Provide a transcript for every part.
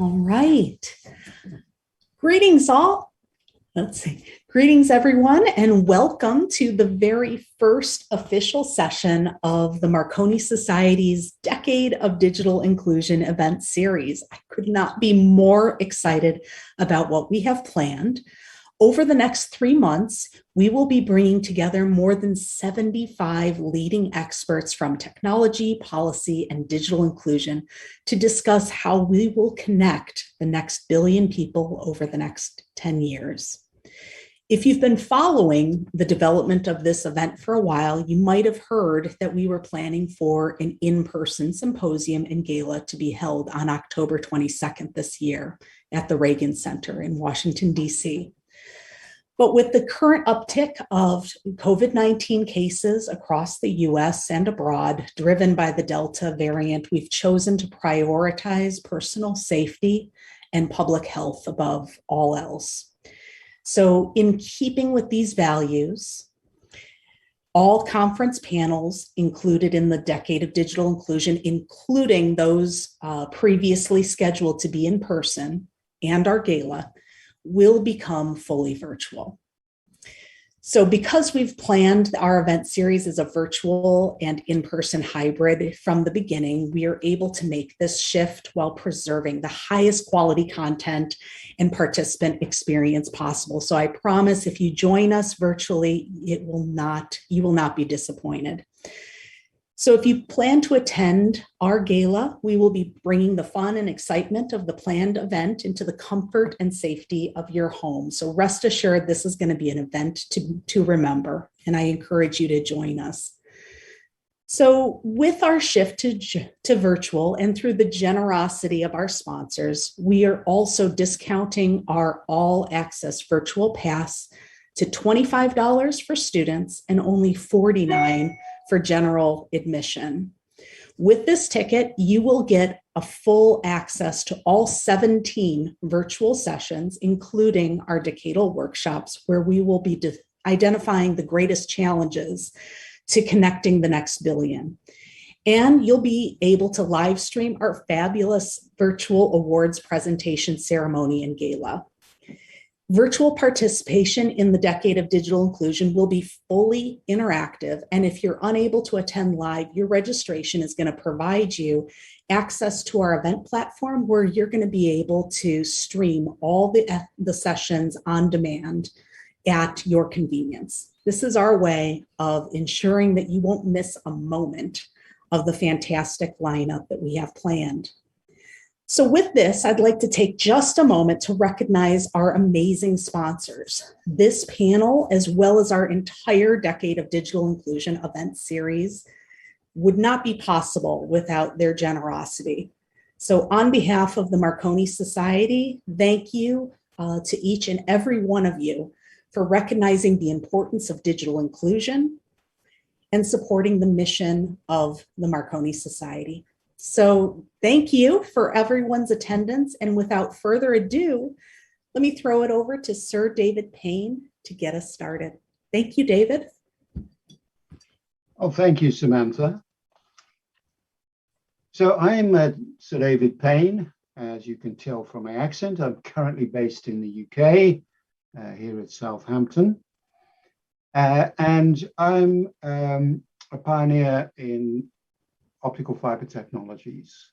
All right. Greetings all. Let's see. Greetings everyone, and welcome to the very first official session of the Marconi Society's Decade of Digital Inclusion event series. I could not be more excited about what we have planned. Over the next 3 months, we will be bringing together more than 75 leading experts from technology, policy, and digital inclusion to discuss how we will connect the next billion people over the next 10 years. If you've been following the development of this event for a while, you might have heard that we were planning for an in-person symposium and gala to be held on October 22nd this year at the Reagan Center in Washington, D.C. But with the current uptick of COVID-19 cases across the US and abroad, driven by the Delta variant, we've chosen to prioritize personal safety and public health above all else. So in keeping with these values, all conference panels included in the Decade of Digital Inclusion, including those previously scheduled to be in person, and our gala, will become fully virtual. So because we've planned our event series as a virtual and in-person hybrid from the beginning, we are able to make this shift while preserving the highest quality content and participant experience possible. So I promise if you join us virtually, you will not be disappointed. So if you plan to attend our gala, we will be bringing the fun and excitement of the planned event into the comfort and safety of your home. So rest assured, this is going to be an event to remember, and I encourage you to join us. So with our shift to virtual and through the generosity of our sponsors, we are also discounting our all-access virtual pass to $25 for students and only $49 for general admission. With this ticket, you will get a full access to all 17 virtual sessions, including our decadal workshops, where we will be identifying the greatest challenges to connecting the next billion. And you'll be able to live stream our fabulous virtual awards presentation ceremony and gala. Virtual participation in the Decade of Digital Inclusion will be fully interactive, and if you're unable to attend live, your registration is going to provide you access to our event platform where you're going to be able to stream all the sessions on demand at your convenience. This is our way of ensuring that you won't miss a moment of the fantastic lineup that we have planned. So with this, I'd like to take just a moment to recognize our amazing sponsors. This panel, as well as our entire Decade of Digital Inclusion event series, would not be possible without their generosity. So on behalf of the Marconi Society, thank you to each and every one of you for recognizing the importance of digital inclusion and supporting the mission of the Marconi Society. So thank you for everyone's attendance. And without further ado, let me throw it over to Sir David Payne to get us started. Thank you, David. Oh, thank you, Samantha. So I'm Sir David Payne. As you can tell from my accent, I'm currently based in the UK, here at Southampton. And I'm a pioneer in optical fiber technologies,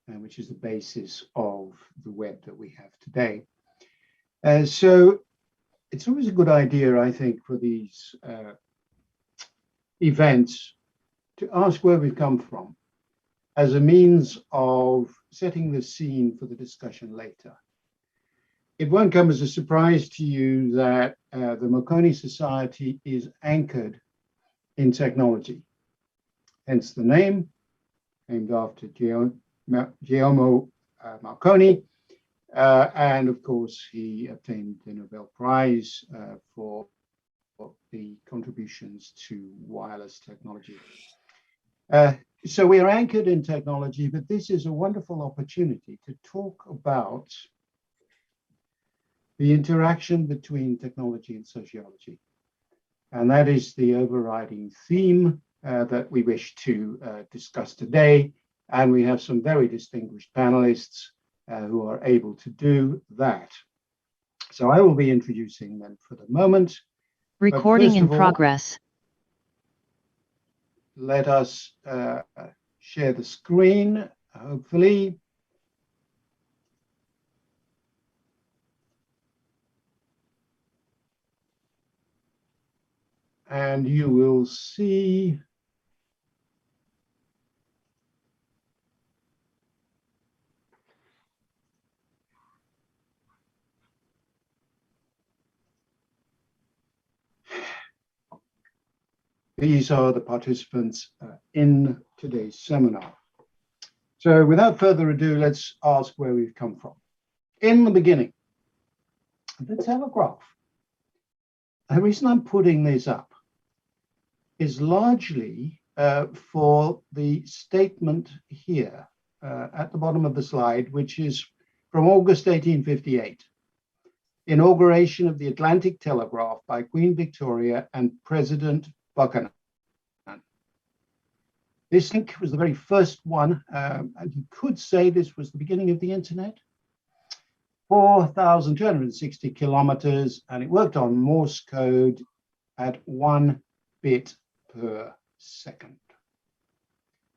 which is the basis of the web that we have today. So it's always a good idea, I think, for these events to ask where we've come from as a means of setting the scene for the discussion later. It won't come as a surprise to you that the Marconi Society is anchored in technology. Hence the name, named after Giacomo Marconi. And of course, he obtained the Nobel Prize for the contributions to wireless technology. So we are anchored in technology, but this is a wonderful opportunity to talk about the interaction between technology and sociology. And that is the overriding theme that we wish to discuss today. And we have some very distinguished panelists who are able to do that. So I will be introducing them for the moment. Recording in progress. Let us share the screen, hopefully. And you will see these are the participants in today's seminar. So without further ado, let's ask where we've come from. In the beginning, the telegraph. The reason I'm putting this up is largely for the statement here at the bottom of the slide, which is from August 1858. Inauguration of the Atlantic Telegraph by Queen Victoria and President Buchanan. This link was the very first one, and you could say this was the beginning of the internet. 4,260 kilometers, and it worked on Morse code at 1 bit per second.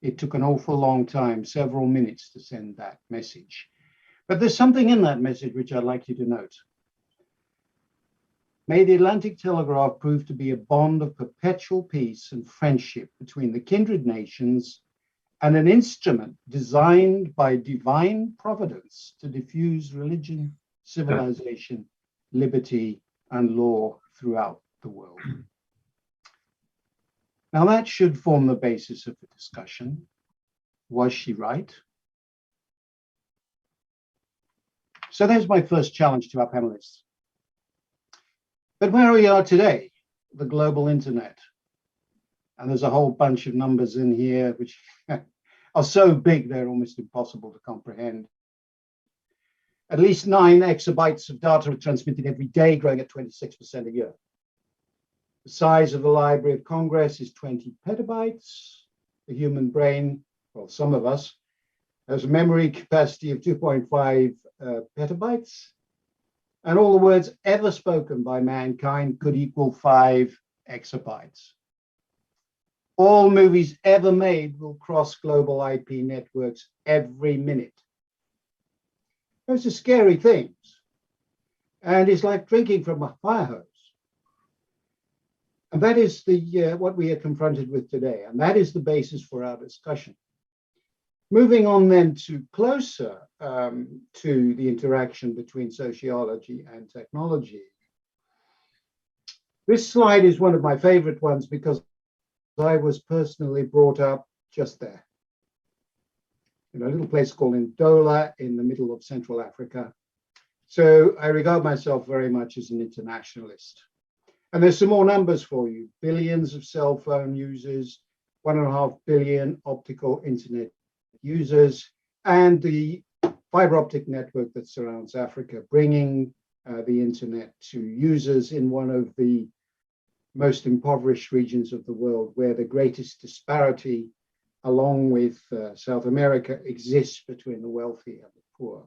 It took an awful long time, several minutes, to send that message. But there's something in that message which I'd like you to note. May the Atlantic Telegraph prove to be a bond of perpetual peace and friendship between the kindred nations and an instrument designed by divine providence to diffuse religion, civilization, liberty, and law throughout the world. Now that should form the basis of the discussion. Was she right? So there's my first challenge to our panelists. But where we are today, the global internet, and there's a whole bunch of numbers in here which are so big they're almost impossible to comprehend. At least 9 exabytes of data are transmitted every day, growing at 26% a year. The size of the Library of Congress is 20 petabytes. The human brain, well, some of us, has a memory capacity of 2.5 petabytes. And all the words ever spoken by mankind could equal 5 exabytes. All movies ever made will cross global IP networks every minute. Those are scary things. And it's like drinking from a fire hose. And that is what we are confronted with today. And that is the basis for our discussion. Moving on then to closer to the interaction between sociology and technology. This slide is one of my favorite ones because I was personally brought up just there, in a little place called Ndola in the middle of Central Africa. So I regard myself very much as an internationalist. And there's some more numbers for you. Billions of cell phone users, 1.5 billion optical internet users, and the fiber optic network that surrounds Africa, bringing the internet to users in one of the most impoverished regions of the world, where the greatest disparity, along with South America, exists between the wealthy and the poor.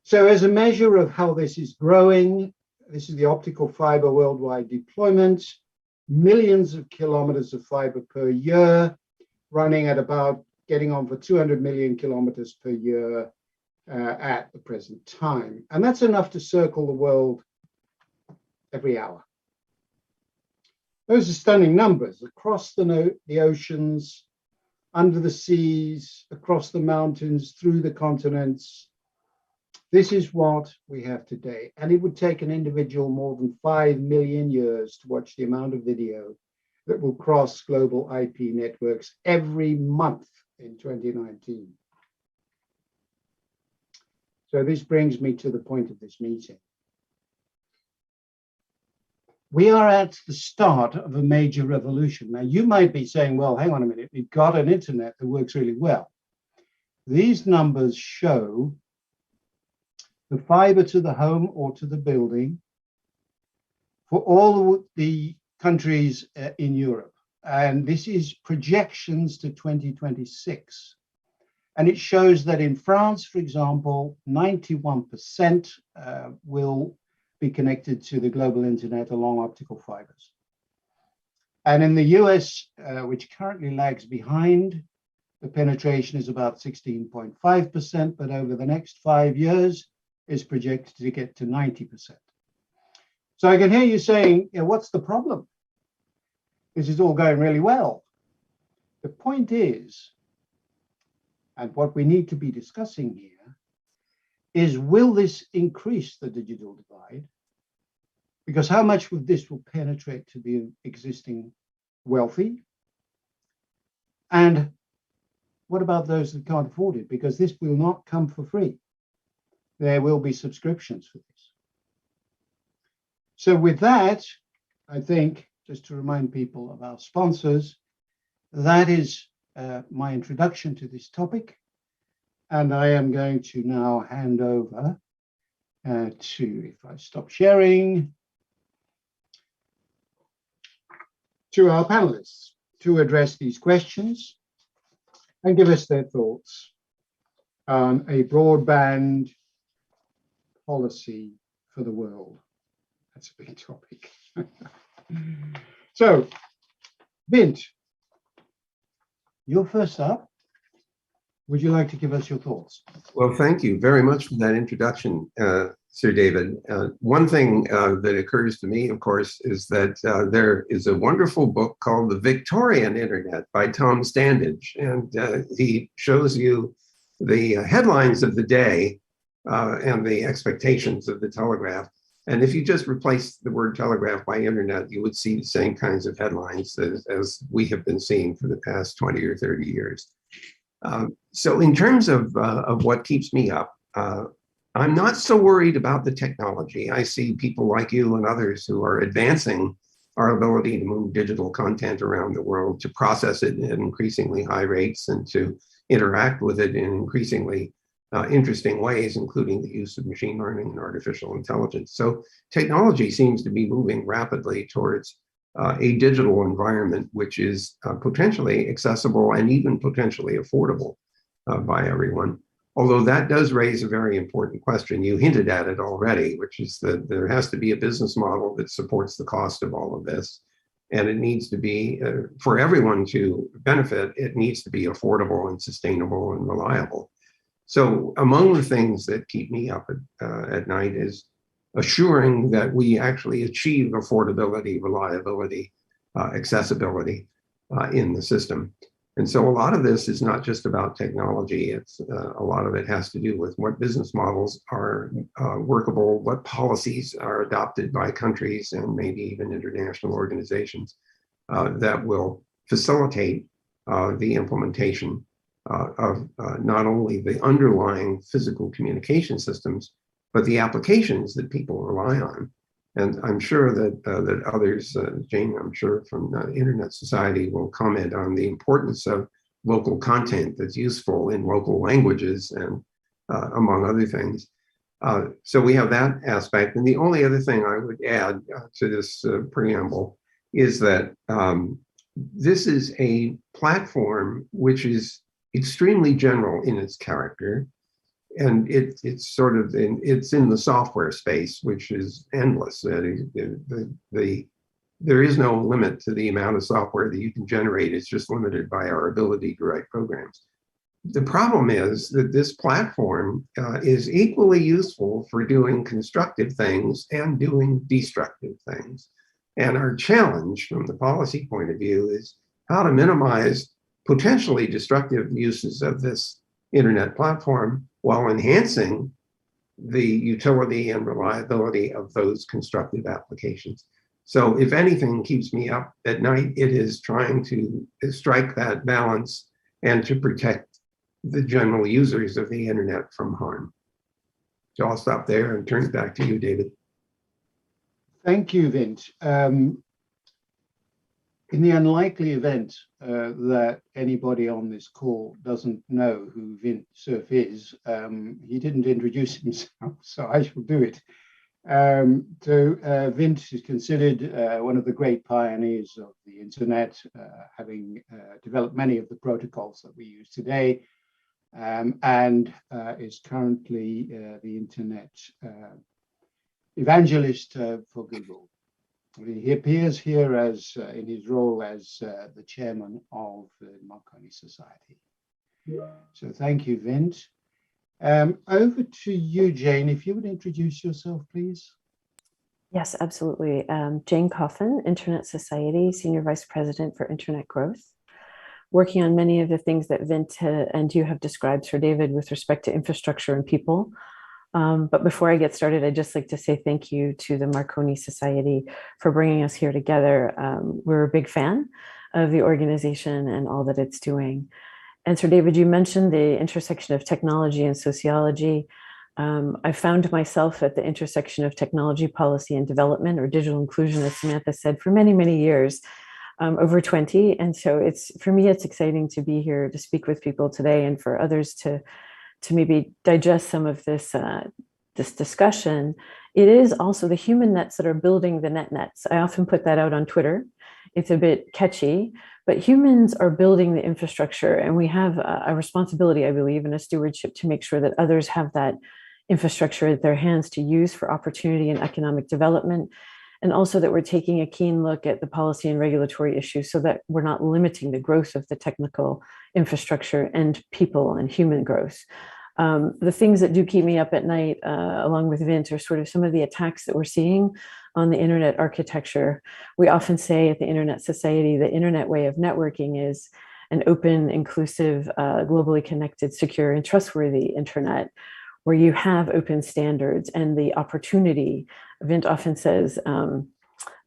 So as a measure of how this is growing, this is the optical fiber worldwide deployment, millions of kilometers of fiber per year, running at about getting on for 200 million kilometers per year at the present time. And that's enough to circle the world every hour. Those are stunning numbers across the oceans, under the seas, across the mountains, through the continents. This is what we have today. And it would take an individual more than 5 million years to watch the amount of video that will cross global IP networks every month in 2019. So this brings me to the point of this meeting. We are at the start of a major revolution. Now, you might be saying, well, hang on a minute, we've got an internet that works really well. These numbers show the fiber to the home or to the building for all the countries in Europe. And this is projections to 2026. And it shows that in France, for example, 91% will be connected to the global internet along optical fibers. And in the US, which currently lags behind, the penetration is about 16.5%, but over the next 5 years is projected to get to 90%. So I can hear you saying, yeah, what's the problem? This is all going really well. The point is, and what we need to be discussing here, is will this increase the digital divide? Because how much of this will penetrate to the existing wealthy? And what about those that can't afford it? Because this will not come for free. There will be subscriptions for this. So with that, I think, just to remind people of our sponsors, that is my introduction to this topic. And I am going to now hand over to, if I stop sharing, to our panelists to address these questions and give us their thoughts on a broadband policy for the world. That's a big topic. So, Vint, you're first up. Would you like to give us your thoughts? Well, thank you very much for that introduction, Sir David. One thing that occurs to me, of course, is that there is a wonderful book called The Victorian Internet by Tom Standage, and he shows you the headlines of the day and the expectations of the telegraph. And if you just replace the word telegraph by internet, you would see the same kinds of headlines as we have been seeing for the past 20 or 30 years. So in terms of what keeps me up, I'm not so worried about the technology. I see people like you and others who are advancing our ability to move digital content around the world, to process it at increasingly high rates and to interact with it in increasingly interesting ways, including the use of machine learning and artificial intelligence. So technology seems to be moving rapidly towards a digital environment which is potentially accessible and even potentially affordable by everyone. Although that does raise a very important question. You hinted at it already, which is that there has to be a business model that supports the cost of all of this. And it needs to be, for everyone to benefit, it needs to be affordable and sustainable and reliable. So among the things that keep me up at night is assuring that we actually achieve affordability, reliability, accessibility in the system. And so a lot of this is not just about technology. It's a lot of it has to do with what business models are workable, what policies are adopted by countries and maybe even international organizations that will facilitate the implementation of not only the underlying physical communication systems, but the applications that people rely on. And I'm sure that others, Jane, I'm sure from Internet Society will comment on the importance of local content that's useful in local languages and among other things. So we have that aspect. And the only other thing I would add to this preamble is that this is a platform which is extremely general in its character. And it's sort of it's in the software space, which is endless. There is no limit to the amount of software that you can generate. It's just limited by our ability to write programs. The problem is that this platform is equally useful for doing constructive things and doing destructive things. And our challenge from the policy point of view is how to minimize potentially destructive uses of this internet platform while enhancing the utility and reliability of those constructive applications. So if anything keeps me up at night, it is trying to strike that balance and to protect the general users of the internet from harm. So I'll stop there and turn it back to you, David. Thank you, Vint. In the unlikely event that anybody on this call doesn't know who Vint Cerf is, he didn't introduce himself, so I shall do it. Vint is considered one of the great pioneers of the internet, having developed many of the protocols that we use today. and is currently the internet evangelist for Google. He appears here as in his role as the chairman of the Marconi Society. So thank you, Vint. Over to you, Jane, if you would introduce yourself, please. Yes, absolutely. Jane Coffin, Internet Society, Senior Vice President for Internet Growth, working on many of the things that Vint and you have described, Sir David, with respect to infrastructure and people. But before I get started, I'd just like to say thank you to the Marconi Society for bringing us here together. We're a big fan of the organization and all that it's doing. And Sir David, you mentioned the intersection of technology and sociology. I found myself at the intersection of technology, policy, and development, or digital inclusion, as Samantha said, for many, many years, over 20. And so for me, it's exciting to be here to speak with people today, and for others to maybe digest some of this discussion. It is also the human nets that are building the nets. I often put that out on Twitter. It's a bit catchy, but humans are building the infrastructure, and we have a responsibility, I believe, and a stewardship to make sure that others have that infrastructure at their hands to use for opportunity and economic development, and also that we're taking a keen look at the policy and regulatory issues so that we're not limiting the growth of the technical infrastructure and people and human growth. The things that do keep me up at night, along with Vint, are sort of some of the attacks that we're seeing on the internet architecture. We often say at the Internet Society, the internet way of networking is an open, inclusive, globally connected, secure, and trustworthy internet, where you have open standards and the opportunity. Vint often says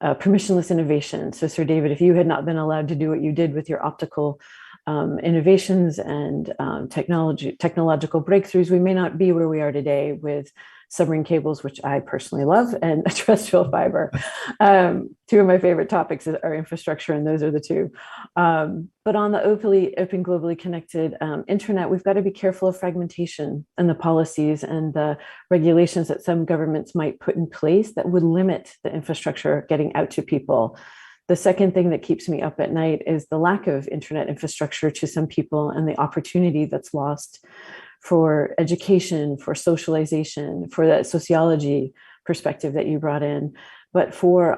permissionless innovation. So Sir David, if you had not been allowed to do what you did with your optical innovations and technological breakthroughs, we may not be where we are today with submarine cables, which I personally love, and terrestrial fiber. Two of my favorite topics are infrastructure, and those are the two. But on the open, globally connected internet, we've got to be careful of fragmentation and the policies and the regulations that some governments might put in place that would limit the infrastructure getting out to people. The second thing that keeps me up at night is the lack of internet infrastructure to some people and the opportunity that's lost for education, for socialization, for that sociology perspective that you brought in, but for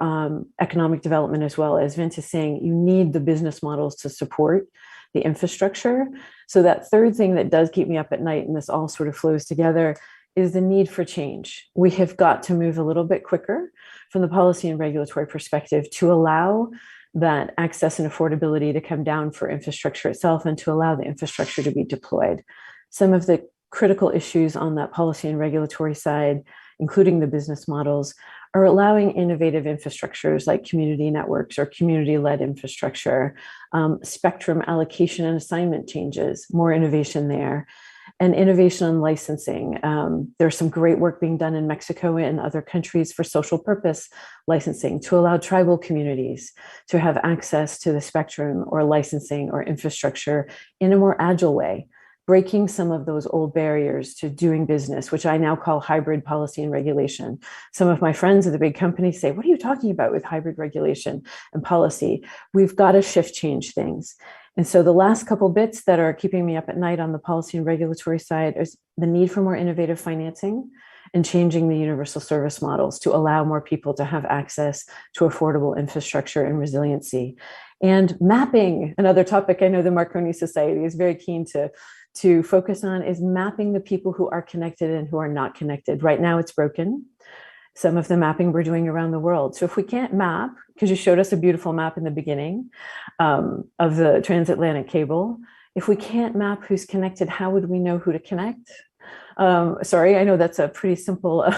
economic development as well. As Vint is saying, you need the business models to support the infrastructure. So that third thing that does keep me up at night, and this all sort of flows together, is the need for change. We have got to move a little bit quicker from the policy and regulatory perspective to allow that access and affordability to come down for infrastructure itself, and to allow the infrastructure to be deployed. Some of the critical issues on that policy and regulatory side, including the business models, are allowing innovative infrastructures like community networks or community-led infrastructure, spectrum allocation and assignment changes, more innovation there, and innovation on licensing. There's some great work being done in Mexico and other countries for social purpose licensing to allow tribal communities to have access to the spectrum or licensing or infrastructure in a more agile way, breaking some of those old barriers to doing business, which I now call hybrid policy and regulation. Some of my friends at the big companies say, what are you talking about with hybrid regulation and policy? We've got to change things. And so the last couple bits that are keeping me up at night on the policy and regulatory side is the need for more innovative financing and changing the universal service models to allow more people to have access to affordable infrastructure and resiliency. And mapping, another topic I know the Marconi Society is very keen to focus on, is mapping the people who are connected and who are not connected. Right now it's broken. Some of the mapping we're doing around the world. So if we can't map, because you showed us a beautiful map in the beginning of the transatlantic cable, if we can't map who's connected, how would we know who to connect? Sorry, I know that's a pretty simple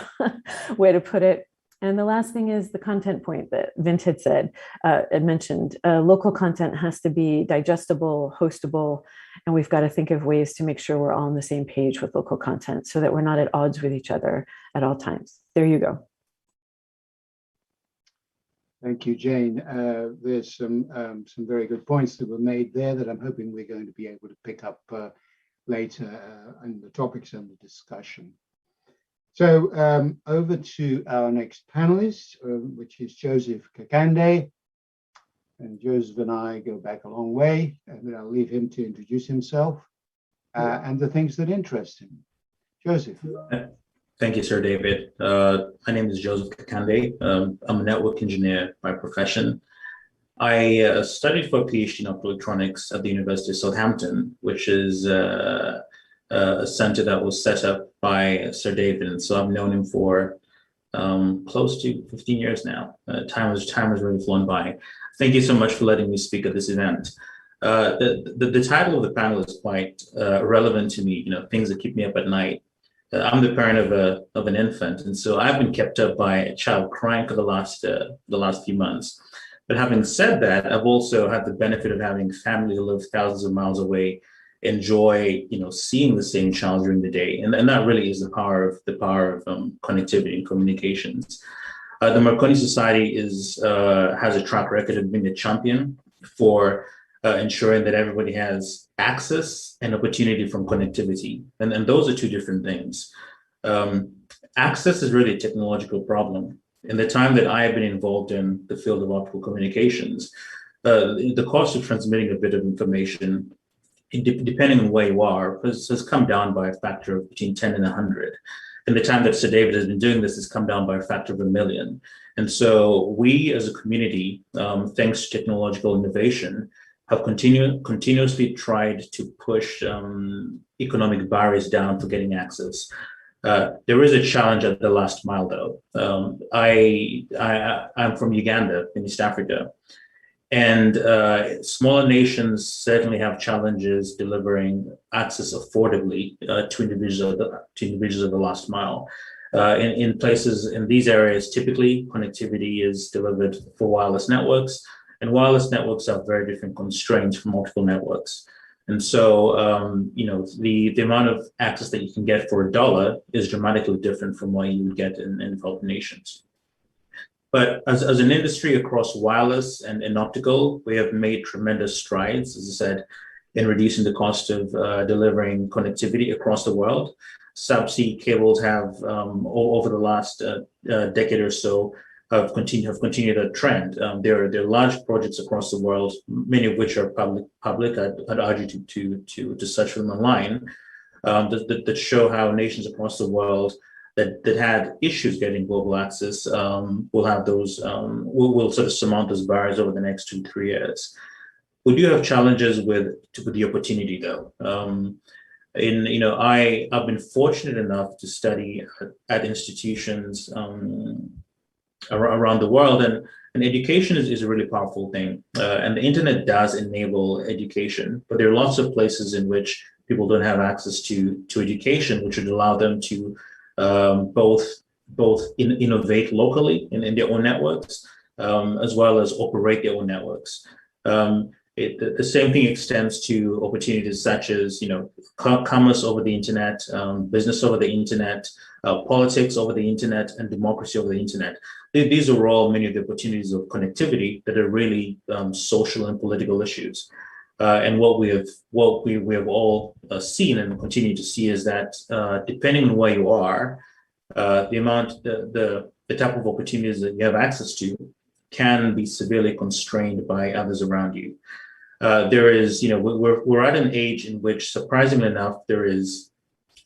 way to put it. And the last thing is the content point that Vint had said, had mentioned. Local content has to be digestible, hostable, and we've got to think of ways to make sure we're all on the same page with local content so that we're not at odds with each other at all times. There you go. Thank you, Jane. There's some very good points that were made there that I'm hoping we're going to be able to pick up later in the topics and the discussion. So over to our next panelist, which is Joseph Kakande. And Joseph and I go back a long way, and I'll leave him to introduce himself. and the things that interest him. Joseph. Thank you, Sir David. My name is Joseph Kakande. I'm a network engineer by profession. I studied for a PhD in optoelectronics at the University of Southampton, which is a center that was set up by Sir David. And so I've known him for close to 15 years now. Time has really flown by. Thank you so much for letting me speak at this event. The title of the panel is quite relevant to me, things that keep me up at night. I'm the parent of an infant, and so I've been kept up by a child crying for the last few months. But having said that, I've also had the benefit of having family who live thousands of miles away enjoy, seeing the same child during the day, and that really is the power of connectivity and communications. The Marconi Society has a track record of being a champion for ensuring that everybody has access and opportunity from connectivity, and those are two different things. Access is really a technological problem. In the time that I have been involved in the field of optical communications, the cost of transmitting a bit of information, depending on where you are, has come down by a factor of between 10 and 100. In the time that Sir David has been doing this, has come down by a factor of 1 million. And so we as a community, thanks to technological innovation, have continuously tried to push economic barriers down for getting access. There is a challenge at the last mile, though. I'm from Uganda in East Africa, and smaller nations certainly have challenges delivering access affordably to individuals of the last mile. In these areas, typically connectivity is delivered for wireless networks, and wireless networks have very different constraints from multiple networks. And so, the amount of access that you can get for $1 is dramatically different from what you would get in developed nations. But as an industry across wireless and optical, we have made tremendous strides, as I said, in reducing the cost of delivering connectivity across the world. Subsea cables have, over the last decade or so, have continued a trend. There are large projects across the world, many of which are public. I'd urge you to search for them online, that show how nations across the world that had issues getting global access will have those, will sort of surmount those barriers over the next 2-3 years. We do have challenges with the opportunity, though. I've been fortunate enough to study at institutions around the world, and education is a really powerful thing. And the internet does enable education, but there are lots of places in which people don't have access to education, which would allow them to both innovate locally in their own networks, as well as operate their own networks. The same thing extends to opportunities such as, commerce over the internet, business over the internet, politics over the internet, and democracy over the internet. These are all many of the opportunities of connectivity that are really social and political issues. And what we have all seen and continue to see is that depending on where you are, the type of opportunities that you have access to can be severely constrained by others around you. There is, we're at an age in which, surprisingly enough, there is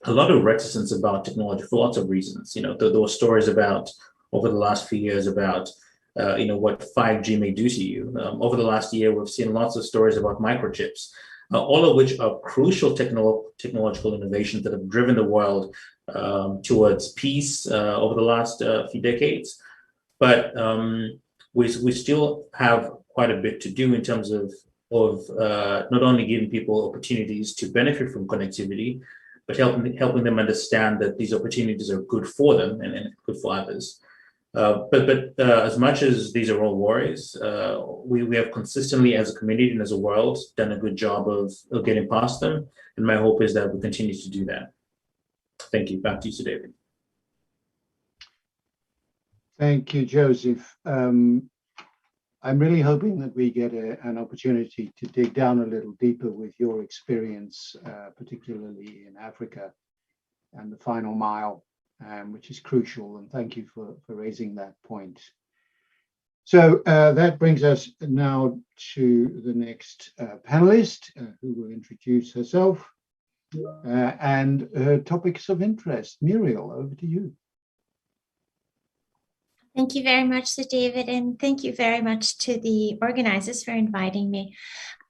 a lot of reticence about technology for lots of reasons. There were stories about over the last few years about what 5G may do to you. Over the last year, we've seen lots of stories about microchips, all of which are crucial technological innovations that have driven the world towards peace over the last few decades. But we still have quite a bit to do in terms of not only giving people opportunities to benefit from connectivity, but helping them understand that these opportunities are good for them and good for others. But as much as these are all worries, we have consistently, as a community and as a world, done a good job of getting past them. And my hope is that we continue to do that. Thank you. Back to you, Sir David. Thank you, Joseph. I'm really hoping that we get an opportunity to dig down a little deeper with your experience, particularly in Africa and the final mile, which is crucial. And thank you for raising that point. So that brings us now to the next panelist, who will introduce herself. and topics of interest. Muriel, over to you. Thank you very much, Sir David, and thank you very much to the organizers for inviting me.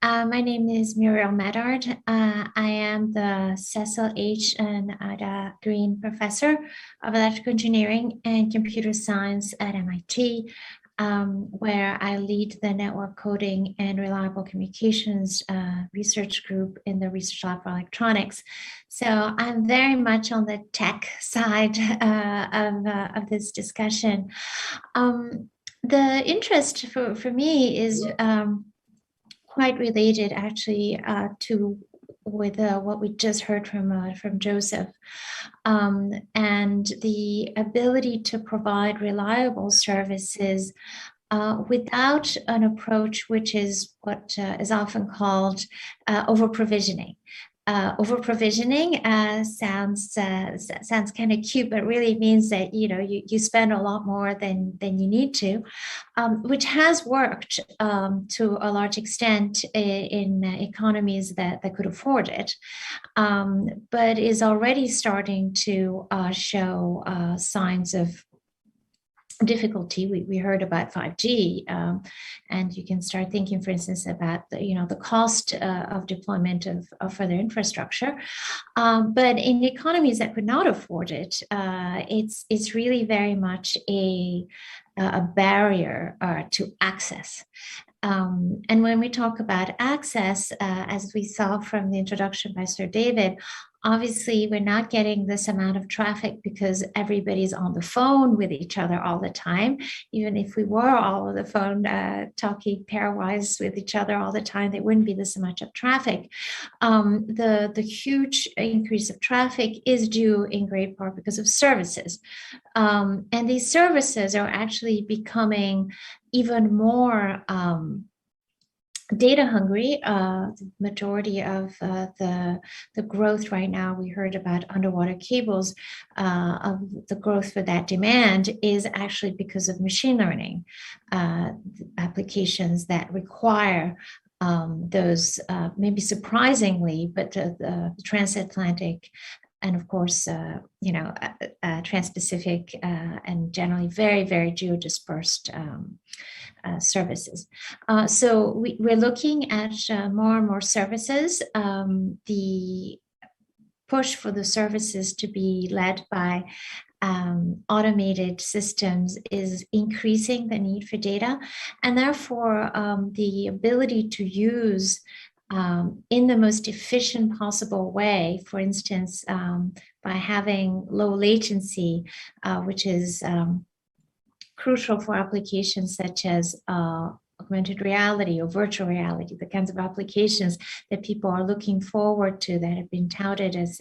My name is Muriel Médard. I am the Cecil H. and Ada Green Professor of Electrical Engineering and Computer Science at MIT, where I lead the Network Coding and Reliable Communications research group in the Research Lab for Electronics. So I'm very much on the tech side of this discussion. The interest for me is quite related actually to what we just heard from Joseph, and the ability to provide reliable services without an approach which is what is often called over-provisioning. Over-provisioning sounds kind of cute, but really means that you spend a lot more than you need to, which has worked to a large extent in economies that could afford it, but is already starting to show signs of difficulty. We heard about 5G, and you can start thinking, for instance, about the cost of deployment of further infrastructure. But in economies that could not afford it, it's really very much a barrier to access. And when we talk about access, as we saw from the introduction by Sir David, obviously we're not getting this amount of traffic because everybody's on the phone with each other all the time. Even if we were all on the phone talking pairwise with each other all the time, there wouldn't be this much of traffic. The huge increase of traffic is due in great part because of services. And these services are actually becoming even more data hungry. The majority of the growth right now, we heard about underwater cables, of the growth for that demand is actually because of machine learning applications that require those, maybe surprisingly, but the transatlantic and of course, trans-Pacific and generally very, very geo-dispersed services. So we're looking at more and more services. The push for the services to be led by automated systems is increasing the need for data, and therefore the ability to use in the most efficient possible way, for instance, by having low latency, which is crucial for applications such as augmented reality or virtual reality, the kinds of applications that people are looking forward to that have been touted as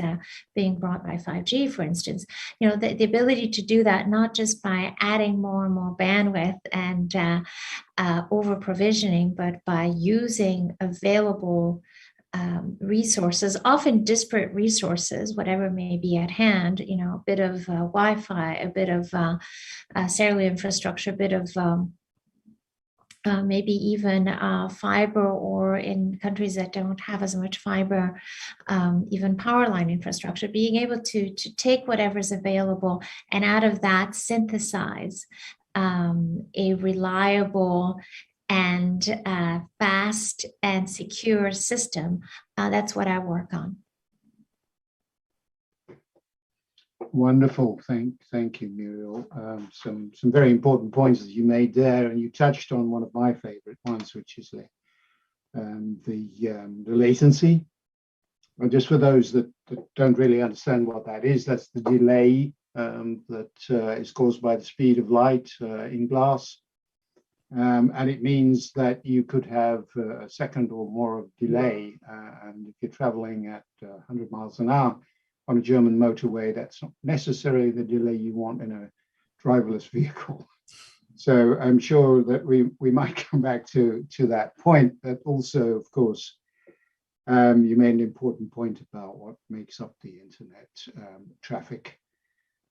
being brought by 5G, for instance. The ability to do that not just by adding more and more bandwidth and over provisioning, but by using available resources, often disparate resources, whatever may be at hand, a bit of Wi-Fi, a bit of cellular infrastructure, a bit of maybe even fiber, or in countries that don't have as much fiber, even power line infrastructure, being able to take whatever's available and out of that synthesize a reliable and fast and secure system. That's what I work on. Wonderful, thank you, Muriel. Some very important points that you made there, and you touched on one of my favorite ones, which is the latency. And just for those that don't really understand what that is, that's the delay that is caused by the speed of light in glass. And it means that you could have a second or more of delay. And if you're traveling at 100 miles an hour on a German motorway, that's not necessarily the delay you want in a driverless vehicle. So I'm sure that we might come back to that point. But also, of course, you made an important point about what makes up the internet traffic.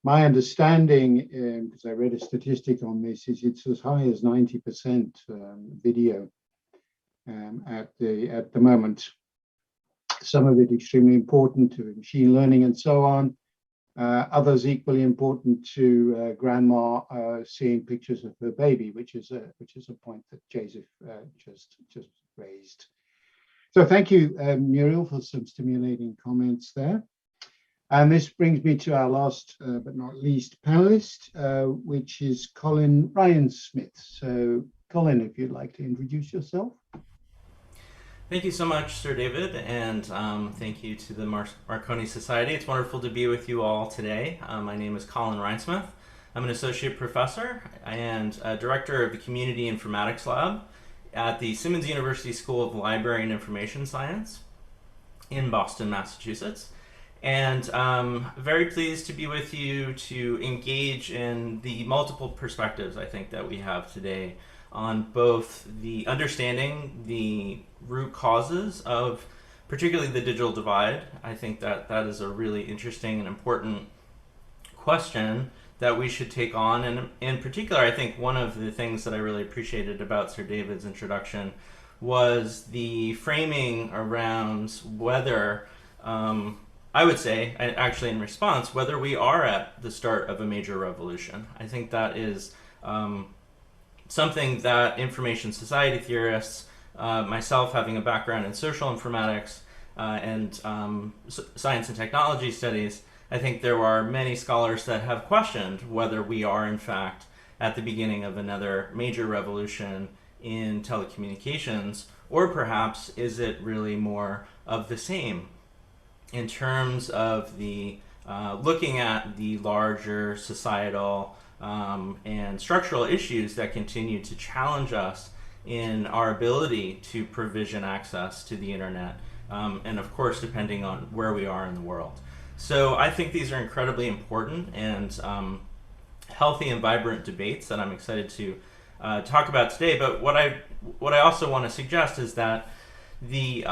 My understanding, because I read a statistic on this, is it's as high as 90% video at the moment. some of it extremely important to machine learning and so on. Others equally important to grandma seeing pictures of her baby, which is a point that Joseph just raised. So thank you, Muriel, for some stimulating comments there. And this brings me to our last but not least panelist, which is Colin Rhinesmith. So Colin, if you'd like to introduce yourself. Thank you so much, Sir David, and thank you to the Marconi Society. It's wonderful to be with you all today. My name is Colin Rhinesmith. I'm an associate professor and director of the Community Informatics Lab at the Simmons University School of Library and Information Science in Boston, Massachusetts. And very pleased to be with you to engage in the multiple perspectives I think that we have today on both the understanding the root causes of particularly the digital divide. I think that that is a really interesting and important question that we should take on. And in particular, I think one of the things that I really appreciated about Sir David's introduction was the framing around whether, I would say, actually in response, whether we are at the start of a major revolution. I think that is something that information society theorists, myself having a background in social informatics and science and technology studies, I think there are many scholars that have questioned whether we are in fact at the beginning of another major revolution in telecommunications, or perhaps is it really more of the same in terms of the looking at the larger societal and structural issues that continue to challenge us in our ability to provision access to the internet, and of course depending on where we are in the world. So I think these are incredibly important and healthy and vibrant debates that I'm excited to talk about today. But what I also want to suggest is that the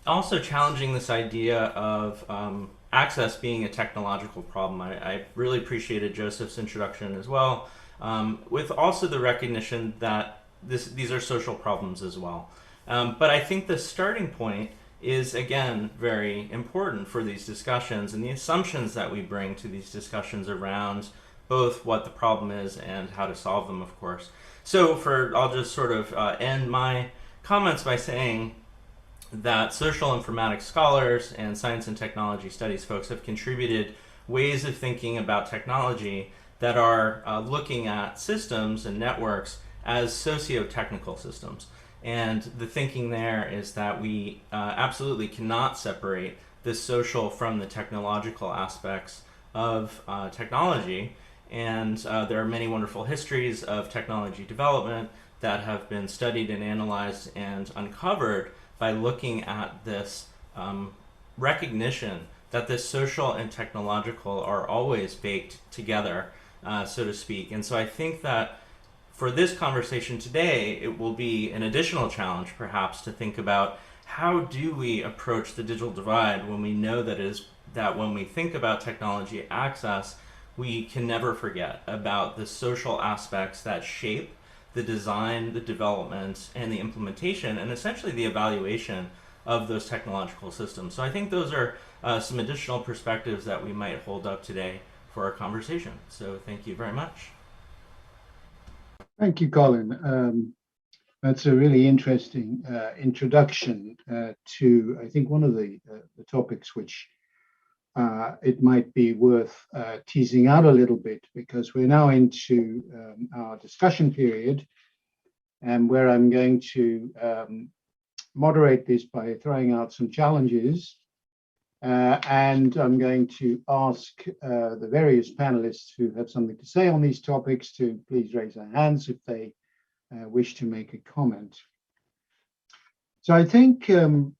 also challenging this idea of access being a technological problem. I really appreciated Joseph's introduction as well, with also the recognition that these are social problems as well. But I think the starting point is, again, very important for these discussions and the assumptions that we bring to these discussions around both what the problem is and how to solve them, of course. So I'll just sort of end my comments by saying that social informatics scholars and science and technology studies folks have contributed ways of thinking about technology that are looking at systems and networks as socio-technical systems. And the thinking there is that we absolutely cannot separate the social from the technological aspects of technology. And there are many wonderful histories of technology development that have been studied and analyzed and uncovered by looking at this recognition that the social and technological are always baked together, so to speak. And so I think that for this conversation today, it will be an additional challenge, perhaps, to think about how do we approach the digital divide when we know that when we think about technology access, we can never forget about the social aspects that shape the design, the development, and the implementation, and essentially the evaluation of those technological systems. So I think those are some additional perspectives that we might hold up today for our conversation. So thank you very much. Thank you, Colin. That's a really interesting introduction to, I think, one of the topics which it might be worth teasing out a little bit, because we're now into our discussion period, and where I'm going to moderate this by throwing out some challenges. And I'm going to ask the various panelists who have something to say on these topics to please raise their hands if they wish to make a comment. So I think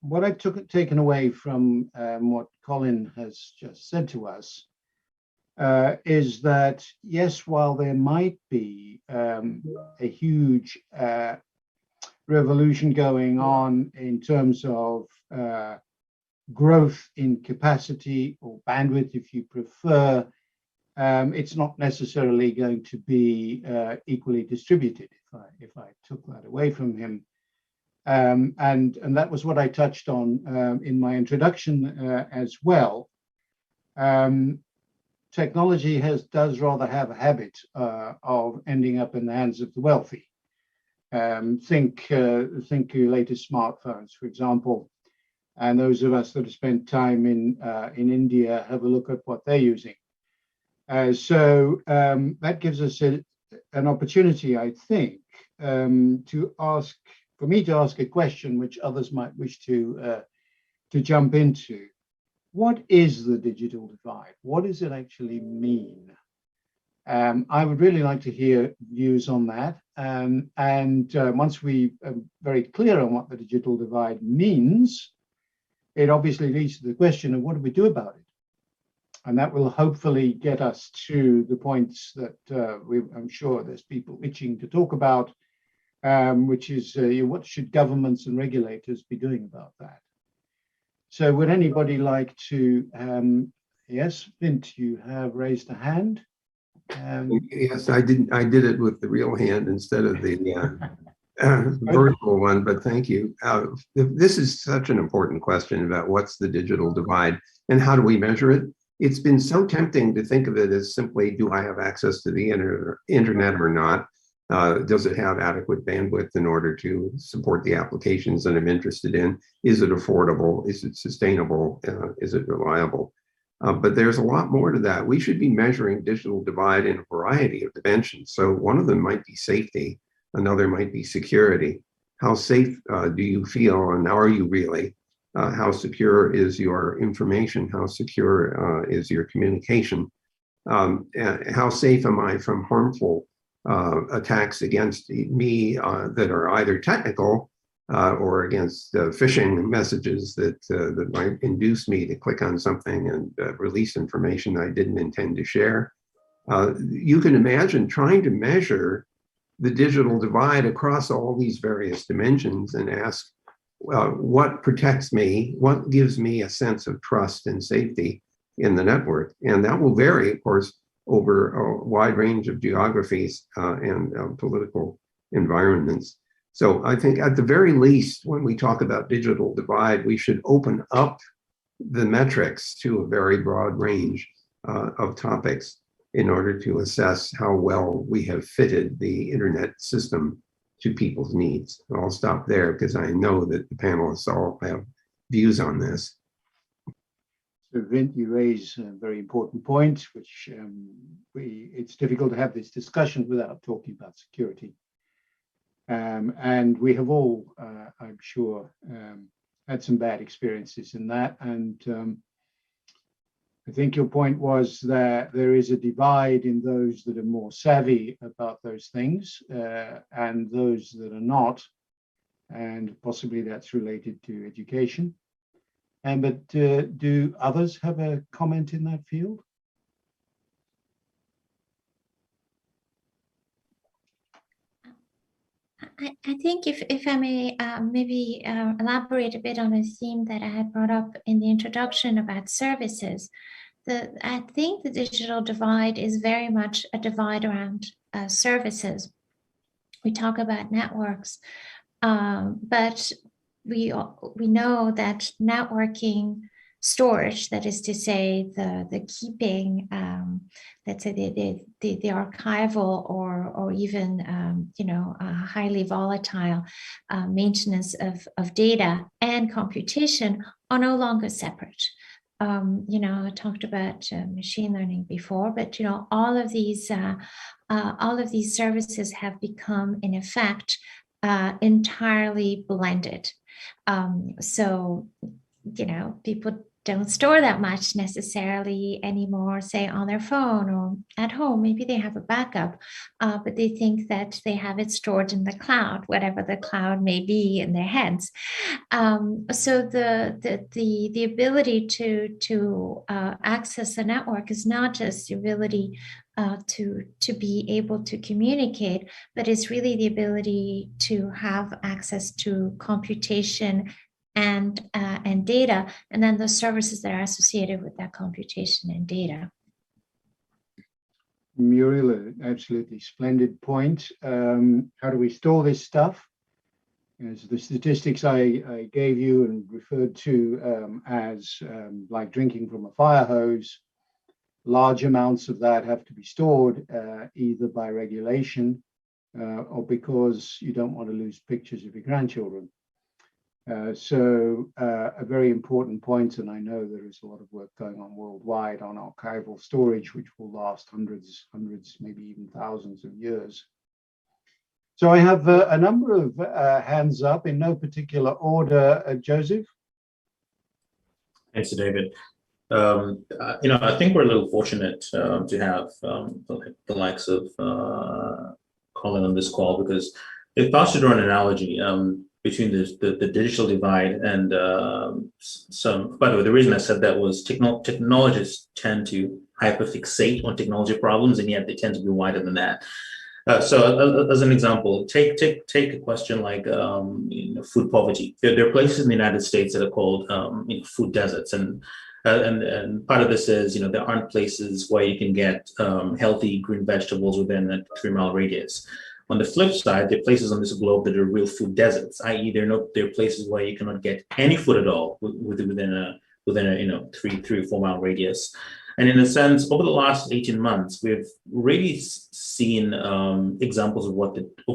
what I've taken away from what Colin has just said to us is that, yes, while there might be a huge revolution going on in terms of growth in capacity or bandwidth, if you prefer, it's not necessarily going to be equally distributed. If I took that away from him, And that was what I touched on in my introduction as well. Technology does rather have a habit of ending up in the hands of the wealthy. Think your latest smartphones, for example, and those of us that have spent time in India have a look at what they're using. So that gives us an opportunity, I think, for me to ask a question which others might wish to jump into. What is the digital divide? What does it actually mean? I would really like to hear views on that. And once we are very clear on what the digital divide means, it obviously leads to the question of what do we do about it? And that will hopefully get us to the points that I'm sure there's people itching to talk about, which is what should governments and regulators be doing about that? So would anybody like to, yes, Vint, you have raised a hand. Yes, I did it with the real hand instead of the virtual one, but thank you. This is such an important question about what's the digital divide and how do we measure it? It's been so tempting to think of it as simply, do I have access to the internet or not? Does it have adequate bandwidth in order to support the applications that I'm interested in? Is it affordable? Is it sustainable? Is it reliable? But there's a lot more to that. We should be measuring digital divide in a variety of dimensions. So one of them might be safety. Another might be security. How safe do you feel, and are you really? How secure is your information? How secure is your communication? How safe am I from harmful attacks against me that are either technical or against phishing messages that might induce me to click on something and release information I didn't intend to share? You can imagine trying to measure the digital divide across all these various dimensions and ask, what protects me? What gives me a sense of trust and safety in the network? And that will vary, of course, over a wide range of geographies and political environments. So I think at the very least, when we talk about digital divide, we should open up the metrics to a very broad range of topics in order to assess how well we have fitted the internet system to people's needs. I'll stop there because I know that the panelists all have views on this. So Vint, you raise a very important point, which it's difficult to have this discussion without talking about security. And we have all, I'm sure, had some bad experiences in that. And I think your point was that there is a divide in those that are more savvy about those things and those that are not. And possibly that's related to education. But do others have a comment in that field? I think if I may maybe elaborate a bit on a theme that I had brought up in the introduction about services, I think the digital divide is very much a divide around services. We talk about networks, but we know that networking storage, that is to say the keeping, let's say the archival or even highly volatile maintenance of data and computation are no longer separate. I talked about machine learning before, but all of these services have become, in effect, entirely blended. So people don't store that much necessarily anymore, say on their phone or at home. Maybe they have a backup, but they think that they have it stored in the cloud, whatever the cloud may be in their heads. So the ability to access the network is not just the ability to be able to communicate, but it's really the ability to have access to computation and data, and then the services that are associated with that computation and data. Muriel, an absolutely splendid point. How do we store this stuff? So the statistics I gave you and referred to as like drinking from a fire hose, large amounts of that have to be stored either by regulation or because you don't want to lose pictures of your grandchildren. So a very important point, and I know there is a lot of work going on worldwide on archival storage, which will last hundreds, maybe even thousands of years. So I have a number of hands up in no particular order. Joseph? Thanks, David. I think we're a little fortunate to have the likes of Colin on this call, because if I was to draw an analogy between the digital divide and by the way, the reason I said that was technologists tend to hyperfixate on technology problems, and yet they tend to be wider than that. So as an example, take a question like food poverty. There are places in the United States that are called food deserts, and part of this is there aren't places where you can get healthy green vegetables within a 3-mile radius. On the flip side, there are places on this globe that are real food deserts, i.e., there are places where you cannot get any food at all within a 3 or 4 mile radius. And in a sense, over the last 18 months, we've really seen examples of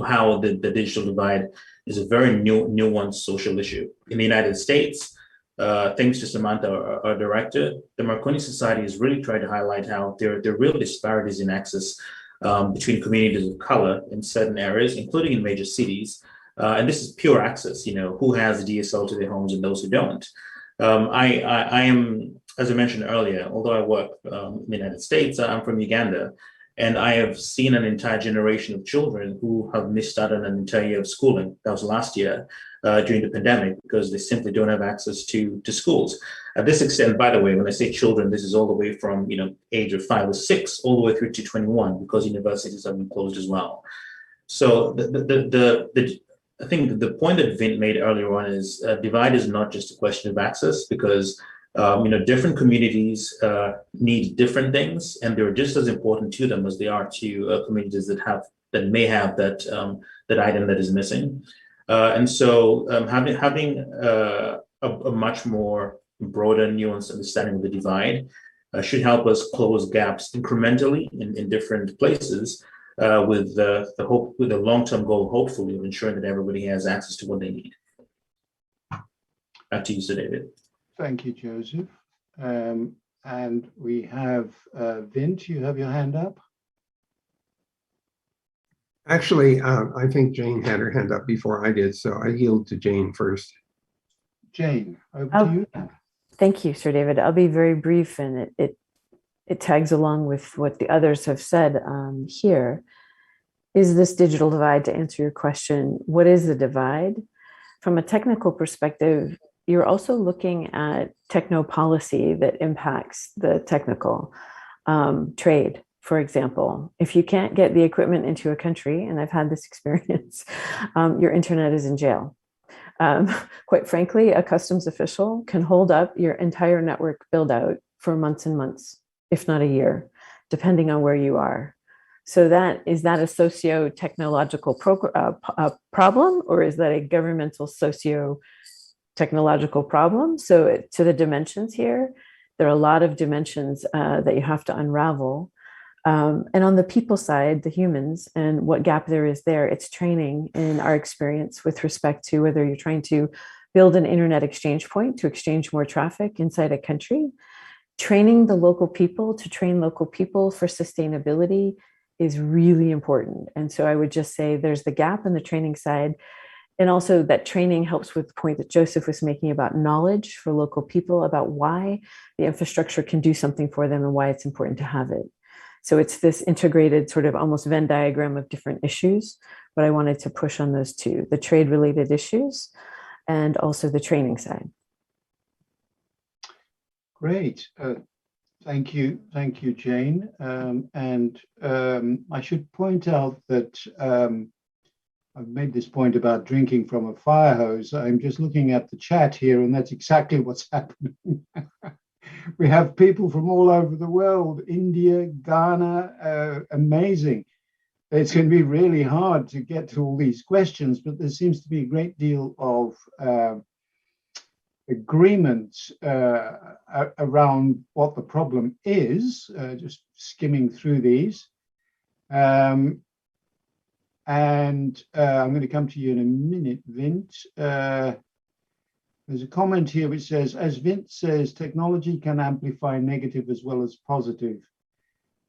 how the digital divide is a very nuanced social issue. In the United States, thanks to Samantha, our director, the Marconi Society has really tried to highlight how there are real disparities in access between communities of color in certain areas, including in major cities. And this is pure access, who has DSL to their homes and those who don't. I am, as I mentioned earlier, although I work in the United States, I'm from Uganda, and I have seen an entire generation of children who have missed out on an entire year of schooling. That was last year during the pandemic, because they simply don't have access to schools. At this extent, by the way, when I say children, this is all the way from age of 5 or 6 all the way through to 21, because universities have been closed as well. So I think the point that Vint made earlier on is divide is not just a question of access, because different communities need different things, and they're just as important to them as they are to communities that may have that item that is missing. And so having a much more broader, nuanced understanding of the divide should help us close gaps incrementally in different places, with the long-term goal, hopefully, of ensuring that everybody has access to what they need. Back to you, Sir David. Thank you, Joseph. And we have Vint, you have your hand up. Actually, I think Jane had her hand up before I did, so I yield to Jane first. Jane, over to you. Thank you, Sir David. I'll be very brief, and it tags along with what the others have said here. Is this digital divide, to answer your question, what is the divide? From a technical perspective, you're also looking at techno-policy that impacts the technical trade. For example, if you can't get the equipment into a country, and I've had this experience, your internet is in jail. Quite frankly, a customs official can hold up your entire network build out for months and months, if not a year, depending on where you are. So is that a socio-technological problem, or is that a governmental socio-technological problem? So to the dimensions here, there are a lot of dimensions that you have to unravel. And on the people side, the humans, and what gap there is there, it's training in our experience with respect to whether you're trying to build an internet exchange point to exchange more traffic inside a country. Training the local people to train local people for sustainability is really important. And so I would just say there's the gap in the training side. And also that training helps with the point that Joseph was making about knowledge for local people about why the infrastructure can do something for them and why it's important to have it. So it's this integrated sort of almost Venn diagram of different issues, but I wanted to push on those two, the trade related issues and also the training side. Great. Thank you, Jane. I should point out that I've made this point about drinking from a fire hose. I'm just looking at the chat here, and that's exactly what's happening. We have people from all over the world, India, Ghana, amazing. it's going to be really hard to get to all these questions, but there seems to be a great deal of agreement around what the problem is, just skimming through these. And I'm going to come to you in a minute, Vint. There's a comment here which says, as Vint says, technology can amplify negative as well as positive.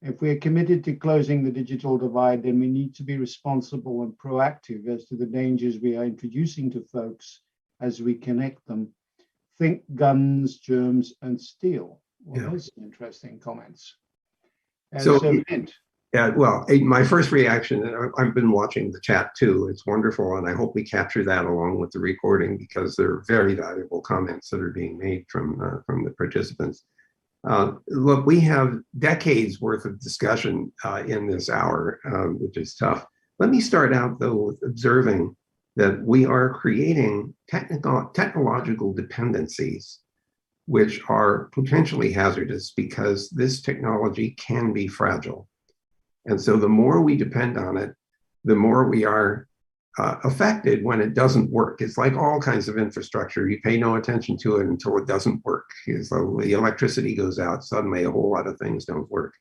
If we are committed to closing the digital divide, then we need to be responsible and proactive as to the dangers we are introducing to folks as we connect them. Think guns, germs, and steel. Well, those are interesting comments. So Vint. Yeah, well, my first reaction, and I've been watching the chat too, it's wonderful, and I hope we capture that along with the recording because they're very valuable comments that are being made from the participants. Look, we have decades worth of discussion in this hour, which is tough. Let me start out though with observing that we are creating technological dependencies which are potentially hazardous because this technology can be fragile. And so the more we depend on it, the more we are affected when it doesn't work. It's like all kinds of infrastructure. You pay no attention to it until it doesn't work. So the electricity goes out, suddenly a whole lot of things don't work.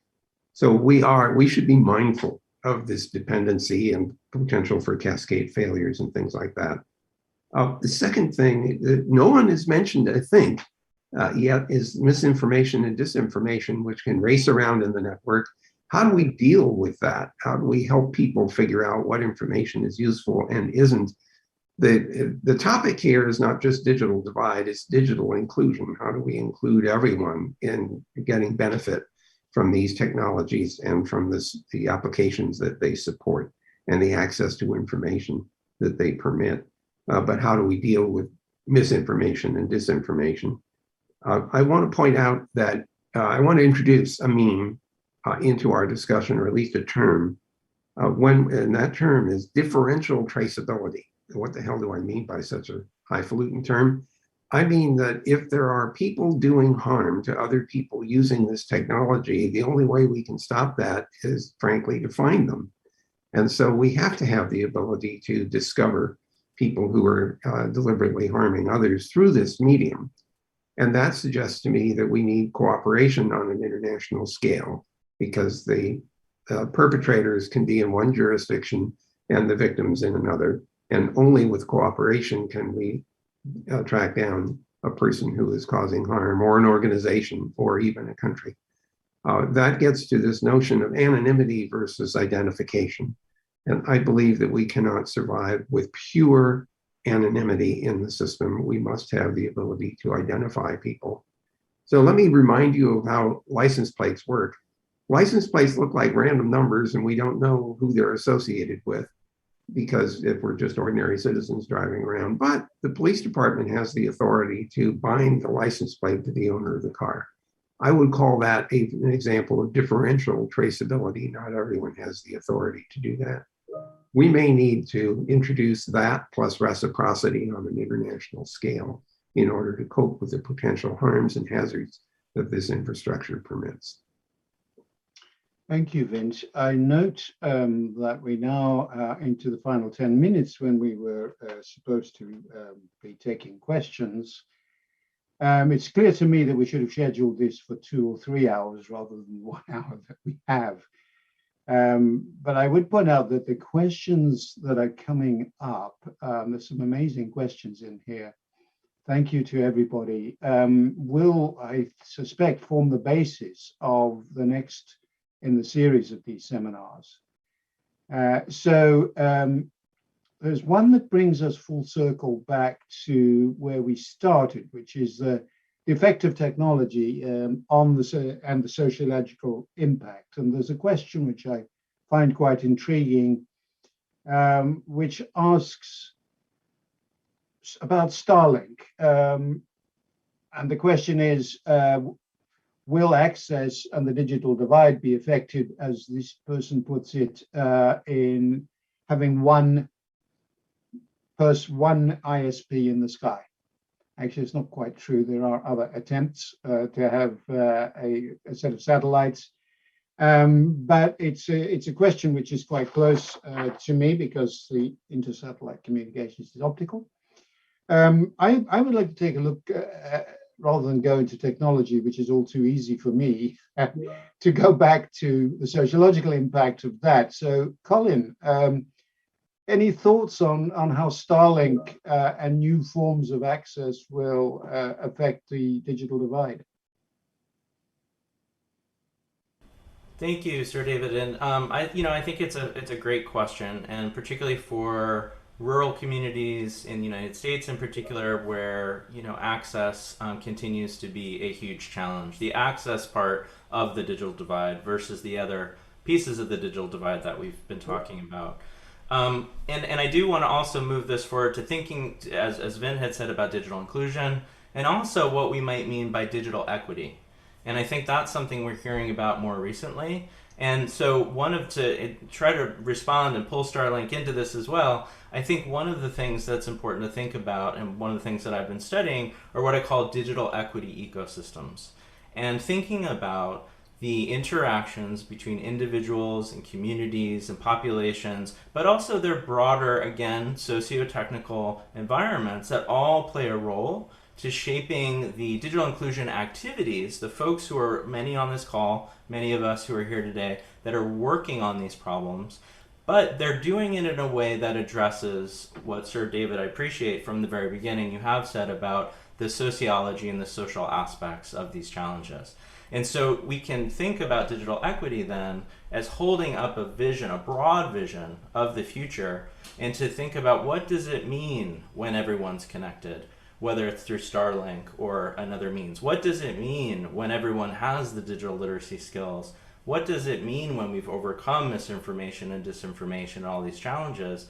So we should be mindful of this dependency and potential for cascade failures and things like that. The second thing that no one has mentioned, I think, yet is misinformation and disinformation, which can race around in the network. How do we deal with that? How do we help people figure out what information is useful and isn't? The topic here is not just digital divide, it's digital inclusion. How do we include everyone in getting benefit from these technologies and from the applications that they support and the access to information that they permit? But how do we deal with misinformation and disinformation? I want to point out that I want to introduce a meme into our discussion, or at least a term, and that term is differential traceability. What the hell do I mean by such a highfalutin term? I mean that if there are people doing harm to other people using this technology, the only way we can stop that is, frankly, to find them. And so we have to have the ability to discover people who are deliberately harming others through this medium. And that suggests to me that we need cooperation on an international scale, because the perpetrators can be in one jurisdiction and the victims in another. And only with cooperation can we track down a person who is causing harm, or an organization, or even a country. That gets to this notion of anonymity versus identification. And I believe that we cannot survive with pure anonymity in the system. We must have the ability to identify people. So let me remind you of how license plates work. License plates look like random numbers, and we don't know who they're associated with, because if we're just ordinary citizens driving around. But the police department has the authority to bind the license plate to the owner of the car. I would call that an example of differential traceability. Not everyone has the authority to do that. We may need to introduce that plus reciprocity on an international scale in order to cope with the potential harms and hazards that this infrastructure permits. Thank you, Vince. I note that we now are into the final 10 minutes when we were supposed to be taking questions. It's clear to me that we should have scheduled this for 2 or 3 hours rather than 1 hour that we have. But I would point out that the questions that are coming up, there's some amazing questions in here. Thank you to everybody. Will, I suspect, form the basis of the next in the series of these seminars. So there's one that brings us full circle back to where we started, which is the effect of technology on the sociological impact. And there's a question which I find quite intriguing, which asks about Starlink. And the question is, will access and the digital divide be affected, as this person puts it, in having one ISP in the sky? Actually, it's not quite true. There are other attempts to have a set of satellites. But it's a question which is quite close to me because the inter-satellite communications is optical. I would like to take a look, rather than go into technology, which is all too easy for me, to go back to the sociological impact of that. So, Colin, any thoughts on how Starlink and new forms of access will affect the digital divide? Thank you, Sir David. And I think it's a great question, and particularly for rural communities in the United States, in particular, where access continues to be a huge challenge. The access part of the digital divide versus the other pieces of the digital divide that we've been talking about. And I do want to also move this forward to thinking, as Vint had said, about digital inclusion, and also what we might mean by digital equity. And I think that's something we're hearing about more recently. And so to try to respond and pull Starlink into this as well, I think one of the things that's important to think about, and one of the things that I've been studying, are what I call digital equity ecosystems. And thinking about the interactions between individuals and communities and populations, but also their broader, again, socio-technical environments that all play a role to shaping the digital inclusion activities, the folks who are, many on this call, many of us who are here today, that are working on these problems, but they're doing it in a way that addresses what, Sir David, I appreciate from the very beginning you have said about the sociology and the social aspects of these challenges. And so we can think about digital equity then as holding up a vision, a broad vision of the future, and to think about what does it mean when everyone's connected, whether it's through Starlink or another means. What does it mean when everyone has the digital literacy skills? What does it mean when we've overcome misinformation and disinformation and all these challenges?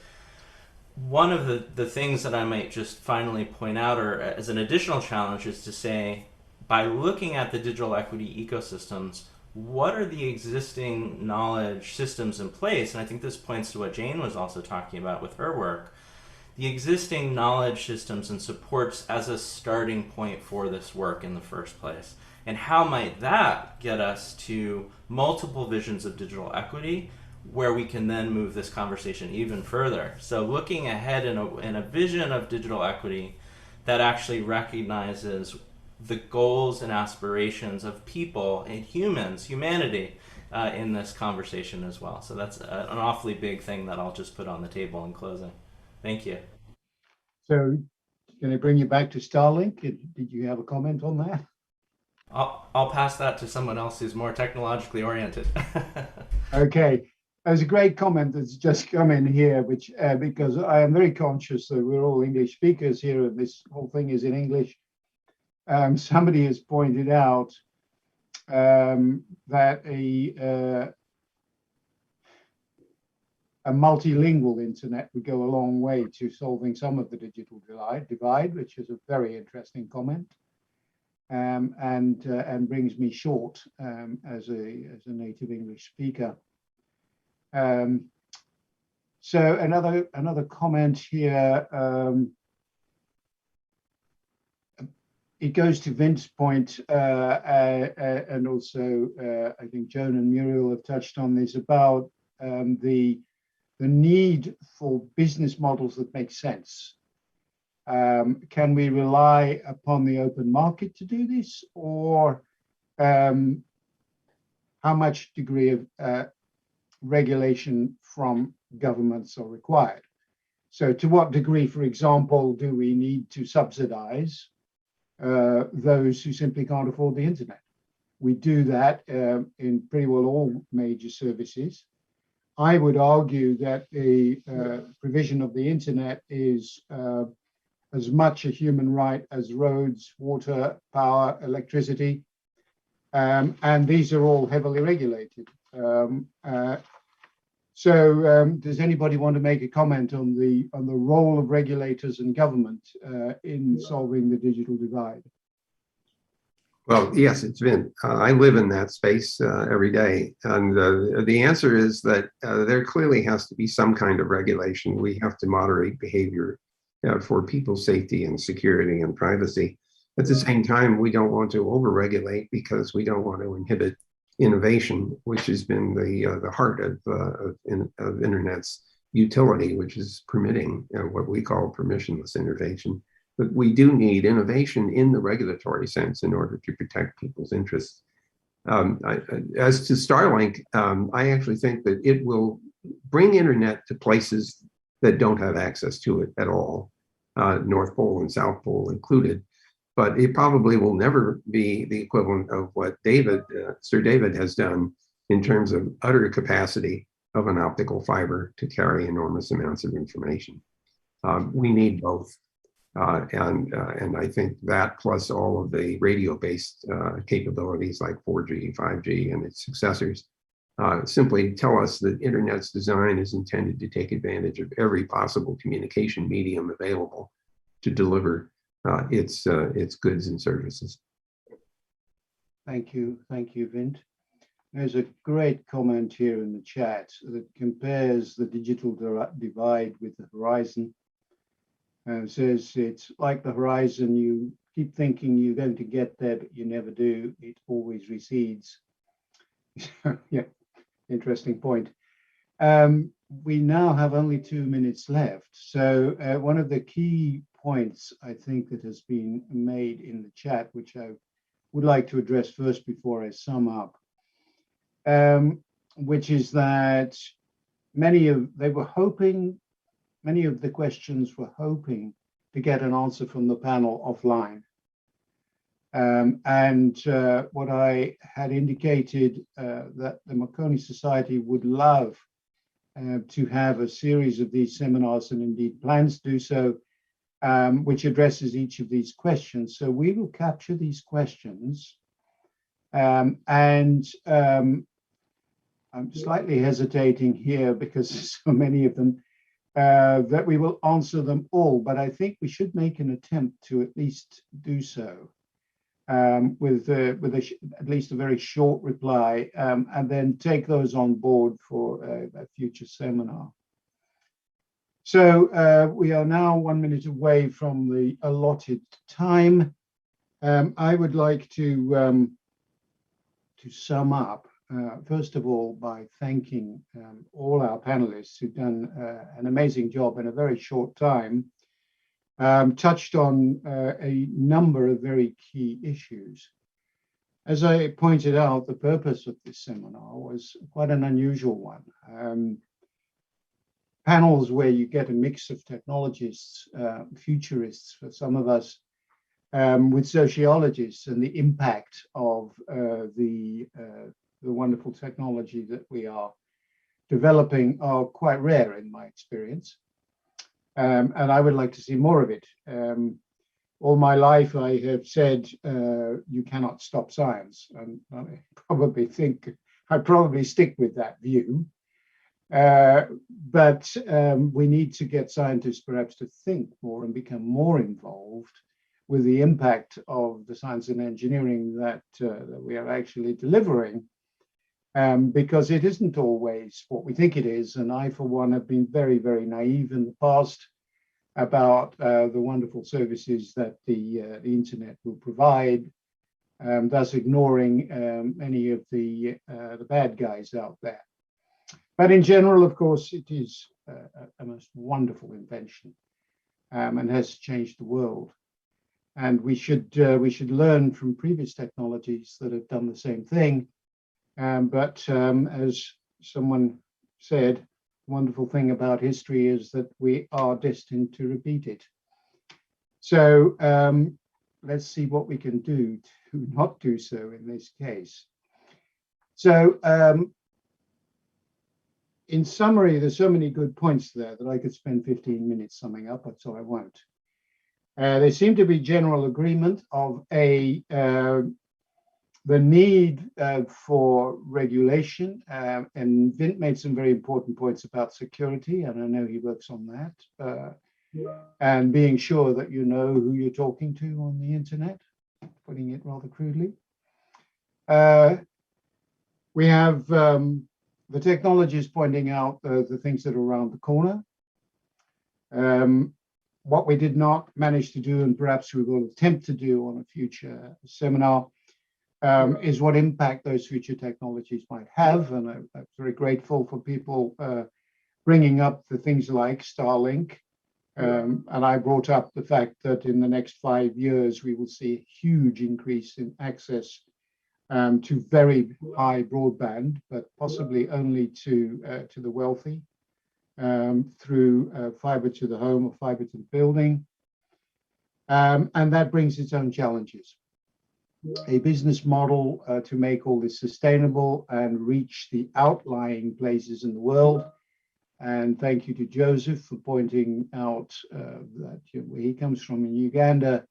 One of the things that I might just finally point out, or as an additional challenge, is to say, by looking at the digital equity ecosystems, what are the existing knowledge systems in place? And I think this points to what Jane was also talking about with her work. The existing knowledge systems and supports as a starting point for this work in the first place. And how might that get us to multiple visions of digital equity where we can then move this conversation even further? So looking ahead in a vision of digital equity that actually recognizes the goals and aspirations of people and humanity in this conversation as well. So that's an awfully big thing that I'll just put on the table in closing. Thank you. So can I bring you back to Starlink? Did you have a comment on that? I'll pass that to someone else who's more technologically oriented. Okay. There's a great comment that's just come in here, which because I am very conscious that we're all English speakers here and this whole thing is in English. Somebody has pointed out that a multilingual internet would go a long way to solving some of the digital divide, which is a very interesting comment, and brings me short as a native English speaker. So another comment here. It goes to Vint's point, and also I think Joan and Muriel have touched on this about the need for business models that make sense. Can we rely upon the open market to do this, or how much degree of regulation from governments are required? So to what degree, for example, do we need to subsidize those who simply can't afford the internet? We do that in pretty well all major services. I would argue that the provision of the internet is as much a human right as roads, water, power, electricity, and these are all heavily regulated. So does anybody want to make a comment on the role of regulators and government in solving the digital divide? Well, yes, it's been. I live in that space every day. And the answer is that there clearly has to be some kind of regulation. We have to moderate behavior for people's safety and security and privacy. At the same time, we don't want to overregulate because we don't want to inhibit innovation, which has been the heart of Internet's utility, which is permitting what we call permissionless innovation. But we do need innovation in the regulatory sense in order to protect people's interests. As to Starlink, I actually think that it will bring internet to places that don't have access to it at all, North Pole and South Pole included. But it probably will never be the equivalent of what Sir David has done in terms of utter capacity of an optical fiber to carry enormous amounts of information. We need both. And I think that plus all of the radio-based capabilities like 4G, 5G, and its successors simply tell us that Internet's design is intended to take advantage of every possible communication medium available to deliver its goods and services. Thank you, Vint. There's a great comment here in the chat that compares the digital divide with the horizon. Says it's like the horizon, you keep thinking you're going to get there, but you never do. It always recedes. Yeah, interesting point. We now have only 2 minutes left. So one of the key points I think that has been made in the chat, which I would like to address first before I sum up, which is that many of the questions were hoping to get an answer from the panel offline. What I had indicated that the Marconi Society would love to have a series of these seminars, and indeed plans to do so, which addresses each of these questions. So we will capture these questions, and I'm slightly hesitating here because there's so many of them, that we will answer them all, but I think we should make an attempt to at least do so with at least a very short reply, and then take those on board for a future seminar. So we are now 1 minute away from the allotted time. I would like to sum up, first of all, by thanking all our panelists who've done an amazing job in a very short time, touched on a number of very key issues. As I pointed out, the purpose of this seminar was quite an unusual one. Panels where you get a mix of technologists, futurists for some of us, with sociologists, and the impact of the wonderful technology that we are developing are quite rare in my experience. And I would like to see more of it. All my life I have said, you cannot stop science. And I probably stick with that view. But we need to get scientists perhaps to think more and become more involved with the impact of the science and engineering that we are actually delivering, because it isn't always what we think it is. And I, for one, have been very, very naive in the past about the wonderful services that the internet will provide, thus ignoring many of the bad guys out there. But in general, of course, it is a most wonderful invention, and has changed the world. And we should learn from previous technologies that have done the same thing. But as someone said, the wonderful thing about history is that we are destined to repeat it. So let's see what we can do to not do so in this case. So in summary, there's so many good points there that I could spend 15 minutes summing up, so I won't. There seemed to be general agreement of the need for regulation, and Vint made some very important points about security, and I know he works on that, and being sure that you know who you're talking to on the internet, putting it rather crudely. We have the technologies pointing out the things that are around the corner. What we did not manage to do, and perhaps we will attempt to do on a future seminar, is what impact those future technologies might have. And I'm very grateful for people bringing up the things like Starlink. And I brought up the fact that in the next 5 years, we will see a huge increase in access to very high broadband, but possibly only to the wealthy through fiber to the home or fiber to the building. And that brings its own challenges. A business model to make all this sustainable and reach the outlying places in the world. And thank you to Joseph for pointing out that where he comes from in Uganda,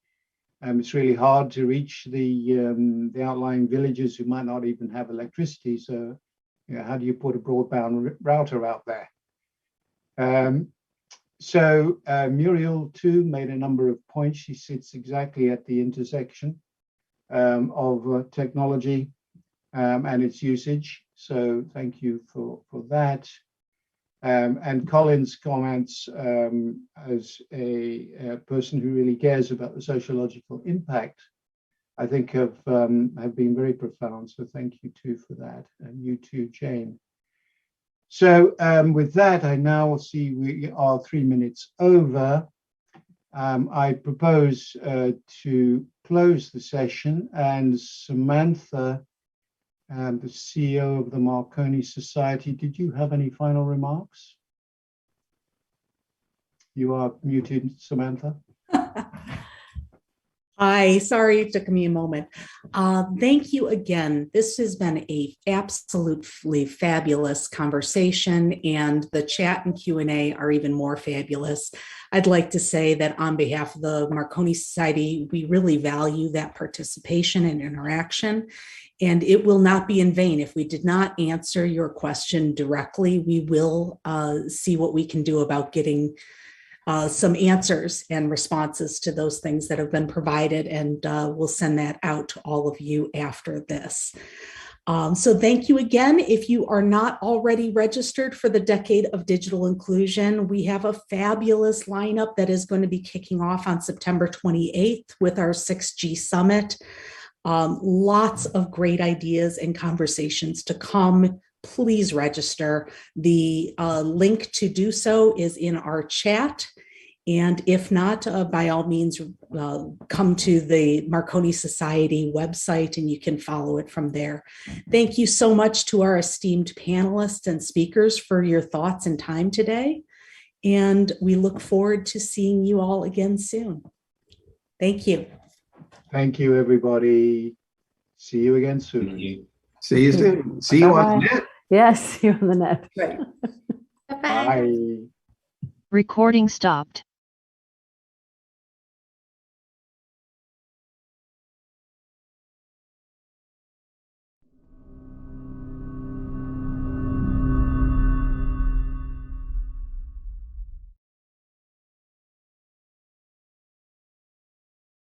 it's really hard to reach the outlying villages who might not even have electricity. So, how do you put a broadband router out there? Muriel too made a number of points. She sits exactly at the intersection of technology and its usage. So thank you for that. And Colin's comments as a person who really cares about the sociological impact, I think have been very profound. So thank you too for that, and you too, Jane. So with that, I now see we are 3 minutes over. I propose to close the session, and Samantha, the CEO of the Marconi Society, did you have any final remarks? You are muted, Samantha. Hi, sorry it took me a moment. Thank you again. This has been an absolutely fabulous conversation, and the chat and Q&A are even more fabulous. I'd like to say that on behalf of the Marconi Society, we really value that participation and interaction, and it will not be in vain. If we did not answer your question directly, we will see what we can do about getting some answers and responses to those things that have been provided, and we'll send that out to all of you after this. So thank you again. If you are not already registered for the Decade of Digital Inclusion, we have a fabulous lineup that is going to be kicking off on September 28th with our 6G Summit. Lots of great ideas and conversations to come. Please register. The link to do so is in our chat. And if not, by all means, come to the Marconi Society website and you can follow it from there. Thank you so much to our esteemed panelists and speakers for your thoughts and time today. And we look forward to seeing you all again soon. Thank you. Thank you, everybody. See you again soon. Thank you. See you soon. See you on the net. Yes, see you on the net. Right. Bye-bye. Bye. Recording stopped.